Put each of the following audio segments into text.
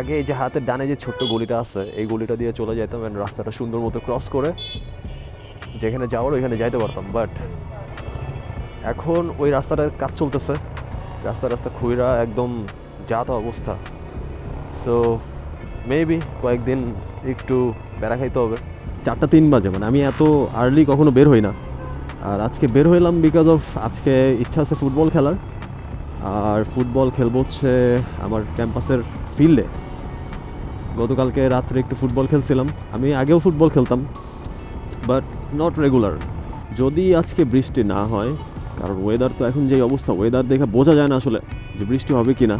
আগে এই যে হাতের ডানে যে ছোট্ট গলিটা আছে এই গলিটা দিয়ে চলে যেতাম অ্যান্ড রাস্তাটা সুন্দর মতো ক্রস করে যেখানে যাওয়ার ওইখানে যাইতে পারতাম। বাট এখন ওই রাস্তাটার কাজ চলতেছে, রাস্তা খুইরা একদম যা তা অবস্থা। সো মেবি কয়েকদিন একটু প্যারা খাইতে হবে। 4:03 বাজে, মানে আমি এত আর্লি কখনো বের হই না, আর আজকে বের হইলাম বিকজ অফ আজকে ইচ্ছা আছে ফুটবল খেলার। আর ফুটবল খেলবো হচ্ছে আমার ক্যাম্পাসের ফিল্ডে। গতকালকে রাত্রে একটু ফুটবল খেলছিলাম, আমি আগেও ফুটবল খেলতাম বাট নট রেগুলার। যদি আজকে বৃষ্টি না হয়, কারণ ওয়েদার তো এখন যেই অবস্থা, ওয়েদার দেখে বোঝা যায় না আসলে যে বৃষ্টি হবে কি না।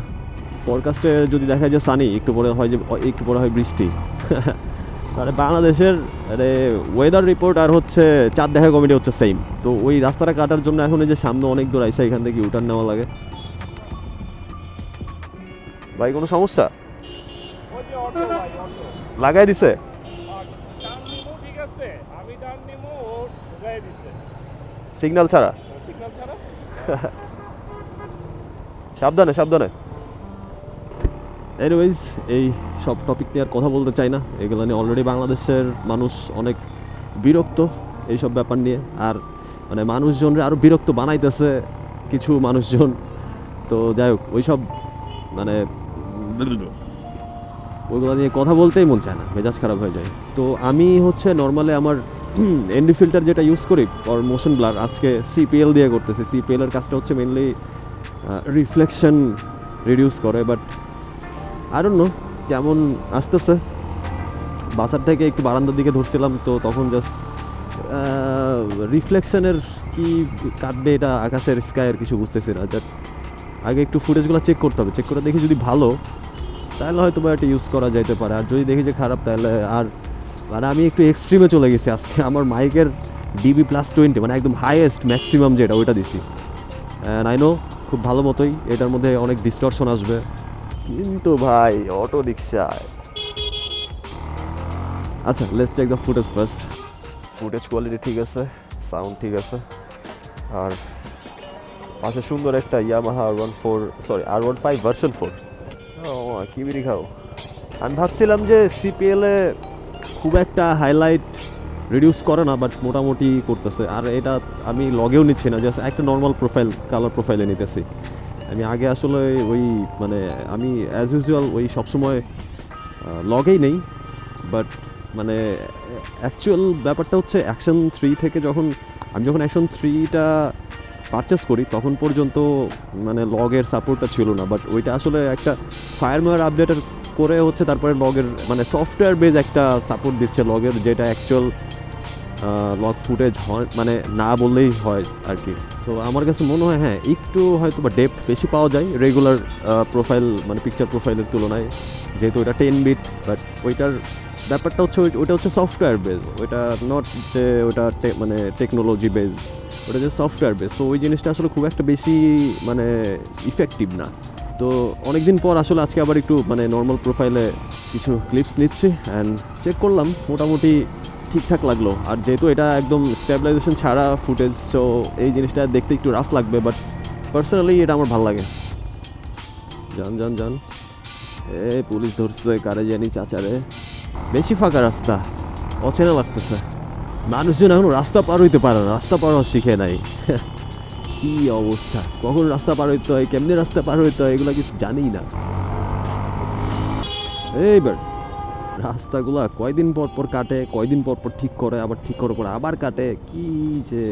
ফরকাস্টে যদি দেখা যায় সানি, একটু পরে হয় যে একটু পরে হয় বৃষ্টি। তাহলে বাংলাদেশের ওয়েদার রিপোর্ট আর হচ্ছে চাঁদ দেখা কমিটি হচ্ছে সেম। তো ওই রাস্তাটা কাটার জন্য এখন এই যে সামনে অনেক দূর আইসা এখান থেকে ইউটার্ন নেওয়া লাগে। ভাই কোনো সমস্যা? লাগাই দিছে? সিগন্যাল ছাড়া? সাবধানে সাবধানে। এনিওয়েজ, এই সব টপিক নিয়ে আর কথা বলতে চাই না, এগুলো নিয়ে অলরেডি বাংলাদেশের মানুষ অনেক বিরক্ত এইসব ব্যাপার নিয়ে। আর মানে মানুষজনরা আরও বিরক্ত বানাইতেছে কিছু মানুষজন। তো যাই হোক, ওইসব মানে ওইগুলো নিয়ে কথা বলতেই মন চায় না, মেজাজ খারাপ হয়ে যায়। তো আমি হচ্ছে নর্মালি আমার এনডি ফিল্টার যেটা ইউজ করি ফর মোশন ব্লার, আজকে সিপিএল দিয়ে করতেছি। সিপিএল এর কাজটা হচ্ছে মেনলি রিফ্লেকশন রিডিউস করে, বাট আই ডোন্ট নো কেমন আসতেছে। বাসার থেকে একটু বারান্দার দিকে ধরছিলাম, তো তখন জাস্ট রিফ্লেকশনের কি কাটবে এটা আকাশের স্কাইয়ের কিছু বুঝতেছি না। জাস্ট আগে একটু ফুটেজগুলো চেক করতে হবে, চেক করে দেখি যদি ভালো তাহলে হয়তো বা এটা ইউজ করা যাইতে পারে। আর যদি দেখি যে খারাপ তাহলে আর মানে আমি একটু এক্সট্রিমে চলে গেছি আজকে। আমার মাইকের DB+20 মানে একদম হাইয়েস্ট ম্যাক্সিমাম যেটা ওইটা দিছি। অ্যান্ড আই নো খুব ভালো মতোই এটার মধ্যে অনেক ডিস্টরশন আসবে, কিন্তু ভাই অটো রিক্সায়। আচ্ছা, let's check the footage first. Footage quality ঠিক আছে, সাউন্ড ঠিক আছে, আর পাশে সুন্দর একটা ইয়ামাহা R15 ভার্সন 4। ও কি বিড়ি খাও। আমি ভাবছিলাম যে সিপিএলে খুব একটা হাইলাইট রিডিউস করে না, বাট মোটামুটি করতেছে। আর এটা আমি লগেও নিচ্ছি না, জাস্ট একটা নর্মাল প্রোফাইল, কালার প্রোফাইলে নিতেছি। আমি আগে আসলে ওই মানে আমি অ্যাজ ইউজুয়াল ওই সবসময় লগেই নেই, বাট মানে অ্যাকচুয়াল ব্যাপারটা হচ্ছে অ্যাকশন 3 থেকে যখন অ্যাকশন 3টা পারচেস করি তখন পর্যন্ত মানে লগের সাপোর্টটা ছিল না। বাট ওইটা আসলে একটা ফায়ারওয়্যার আপডেটের করে হচ্ছে তারপরে লগের মানে সফটওয়্যার বেজ একটা সাপোর্ট দিচ্ছে লগের, যেটা অ্যাকচুয়াল লগ ফুটেজ হয় মানে না বললেই হয় আর কি। তো আমার কাছে মনে হয় হ্যাঁ একটু হয়তো বা ডেপথ বেশি পাওয়া যায় রেগুলার প্রোফাইল মানে পিকচার প্রোফাইলের তুলনায়, যেহেতু ওটা 10 বিট। বাট ওইটার ব্যাপারটা হচ্ছে ওইটা হচ্ছে সফটওয়্যার বেজ, ওইটা নট যে ওটা মানে টেকনোলজি বেজ, ওটা যে সফটওয়্যার বেস। তো ওই জিনিসটা আসলে খুব একটা বেশি মানে ইফেক্টিভ না। তো অনেকদিন পর আসলে আজকে আবার একটু মানে নর্মাল প্রোফাইলে কিছু ক্লিপস নিচ্ছি অ্যান্ড চেক করলাম, মোটামুটি ঠিকঠাক লাগলো। আর যেহেতু এটা একদম স্টেবিলাইজেশন ছাড়া ফুটেজ, সো এই জিনিসটা দেখতে একটু রাফ লাগবে, বাট পার্সোনালি এটা আমার ভালো লাগে। যান পুলিশ ধরছে কারে জানি চাচারে। বেশি ফাঁকা রাস্তা, অচেনা লাগতেছে। মানুষজন এখনো রাস্তা পার হইতে পারে না, রাস্তা পার হওয়া শিখে নাই। কি অবস্থা, কখন রাস্তা পার হইতে হয়, কেমনি রাস্তা পার হইতে হয়, এগুলো কিছু জানি না। এইবার রাস্তাগুলা কয়দিন পর পর কাটে, কয়দিন পর পর ঠিক করে, আবার ঠিক করার পর আবার কাটে, কি যে